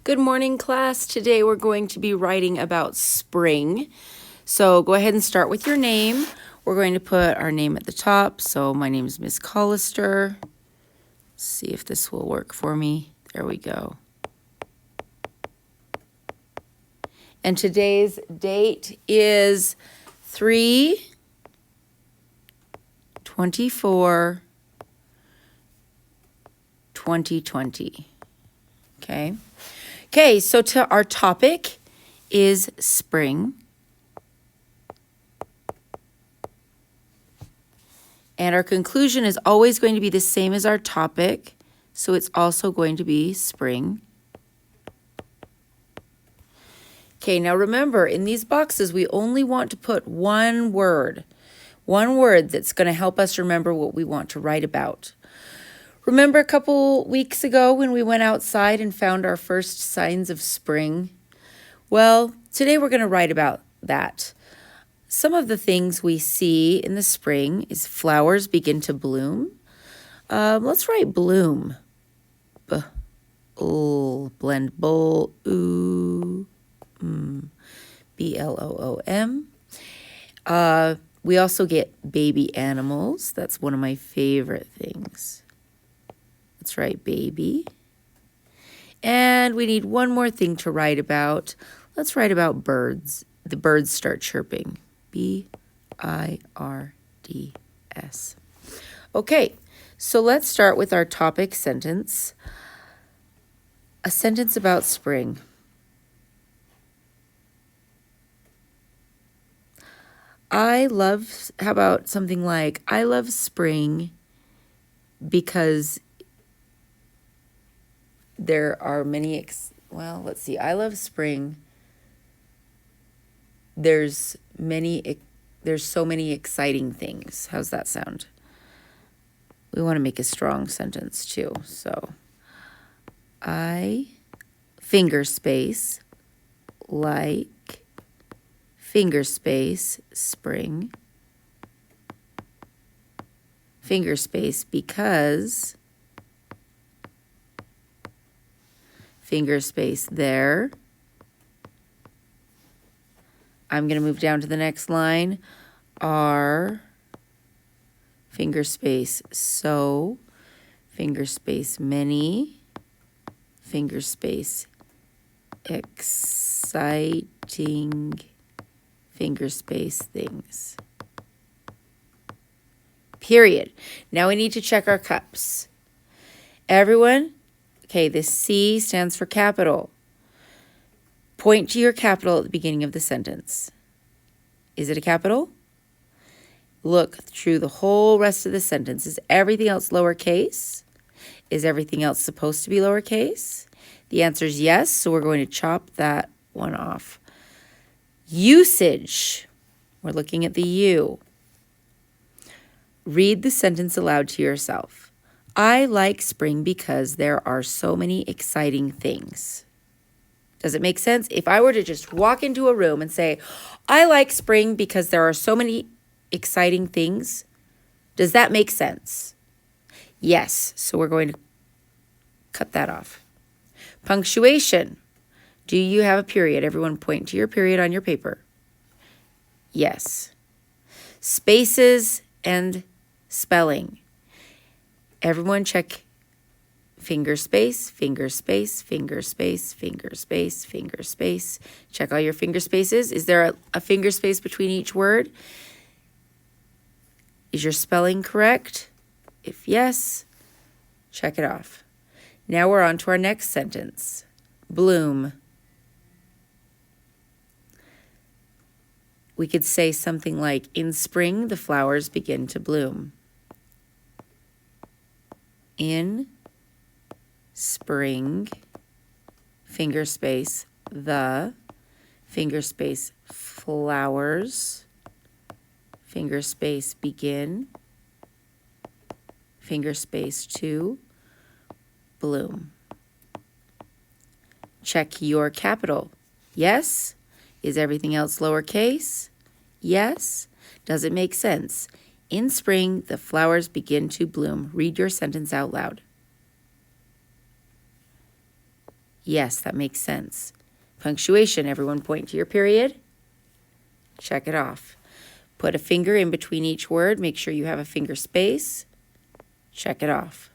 Good morning, class. Today we're going to be writing about spring. So go ahead and start with your name. We're going to put our name at the top. So my name is Miss Collister. Let's see if this will work for me. There we go. And today's date is 3/24/2020. Okay, so our topic is spring. And our conclusion is always going to be the same as our topic, so it's also going to be spring. Okay, now remember, in these boxes, we only want to put one word that's going to help us remember what we want to write about. Remember a couple weeks ago when we went outside and found our first signs of spring? Well, today we're going to write about that. Some of the things we see in the spring is flowers begin to bloom. Let's write bloom. Blend bowl, ooh, BLOOM. We also get baby animals. That's one of my favorite things. Let's write baby. And we need one more thing to write about. Let's write about birds. The birds start chirping. BIRDS. Okay, so let's start with our topic sentence. A sentence about spring. How about something like, I love spring because there are many, I love spring. There's so many exciting things. How's that sound? We want to make a strong sentence too. So, finger space, like, finger space, spring, finger space, because, finger space, there. I'm going to move down to the next line. Are, finger space, so, finger space, many, finger space, exciting, finger space, things. Period. Now we need to check our cups. Everyone, okay, the C stands for capital. Point to your capital at the beginning of the sentence. Is it a capital? Look through the whole rest of the sentence. Is everything else lowercase? Is everything else supposed to be lowercase? The answer is yes, so we're going to chop that one off. Usage. We're looking at the U. Read the sentence aloud to yourself. I like spring because there are so many exciting things. Does it make sense? If I were to just walk into a room and say, I like spring because there are so many exciting things, does that make sense? Yes, so we're going to cut that off. Punctuation. Do you have a period? Everyone point to your period on your paper. Yes. Spaces and spelling. Everyone check finger space, finger space, finger space, finger space, finger space. Check all your finger spaces. Is there a finger space between each word? Is your spelling correct? If yes, check it off. Now we're on to our next sentence. Bloom. We could say something like, in spring, the flowers begin to bloom. In spring, finger space, the, finger space, flowers, finger space, begin, finger space, to bloom. Check your capital. Yes. Is everything else lowercase? Yes. Does it make sense? In spring, the flowers begin to bloom. Read your sentence out loud. Yes, that makes sense. Punctuation, everyone point to your period. Check it off. Put a finger in between each word. Make sure you have a finger space. Check it off.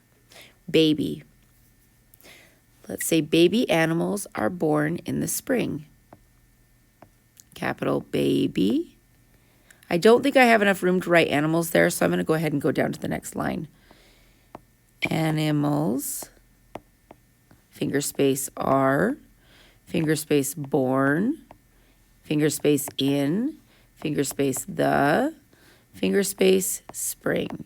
Baby. Let's say baby animals are born in the spring. Capital baby. I don't think I have enough room to write animals there, so I'm going to go ahead and go down to the next line. Animals. Finger space are. Finger space born. Finger space in. Finger space the. Finger space spring.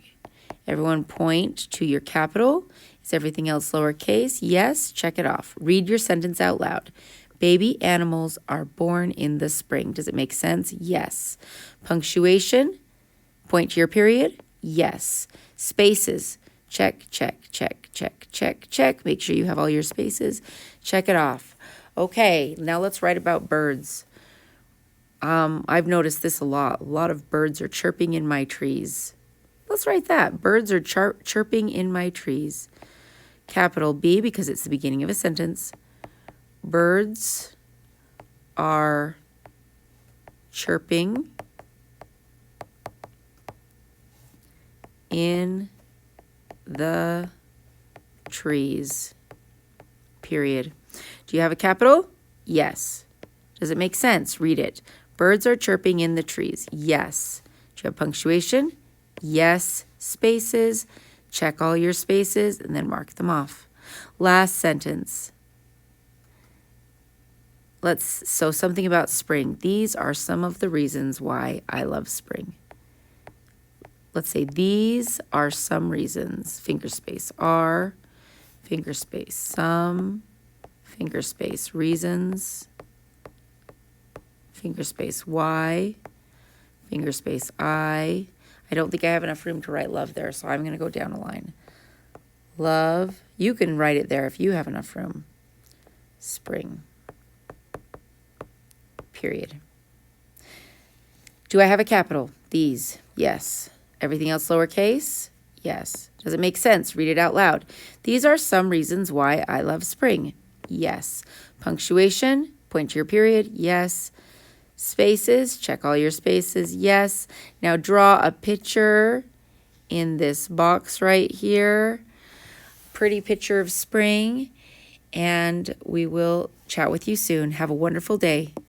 Everyone point to your capital. Is everything else lowercase? Yes, check it off. Read your sentence out loud. Baby animals are born in the spring. Does it make sense? Yes. Punctuation, point to your period? Yes. Spaces, check, check, check, check, check, check. Make sure you have all your spaces. Check it off. Okay, now let's write about birds. I've noticed this a lot. A lot of birds are chirping in my trees. Let's write that. Birds are chirping in my trees. Capital B, because it's the beginning of a sentence. Birds are chirping in the trees. Period. Do you have a capital? Yes. Does it make sense? Read it. Birds are chirping in the trees. Yes. Do you have punctuation? Yes. Spaces. Check all your spaces and then mark them off. Last sentence. So something about spring. These are some of the reasons why I love spring. Let's say these are some reasons. Finger space are, finger space some, finger space reasons, finger space why, finger space I. I don't think I have enough room to write love there, so I'm going to go down a line. Love. You can write it there if you have enough room. Spring. Period. Do I have a capital? These. Yes. Everything else lowercase? Yes. Does it make sense? Read it out loud. These are some reasons why I love spring. Yes. Punctuation? Point to your period. Yes. Spaces? Check all your spaces. Yes. Now draw a picture in this box right here. Pretty picture of spring. And we will chat with you soon. Have a wonderful day.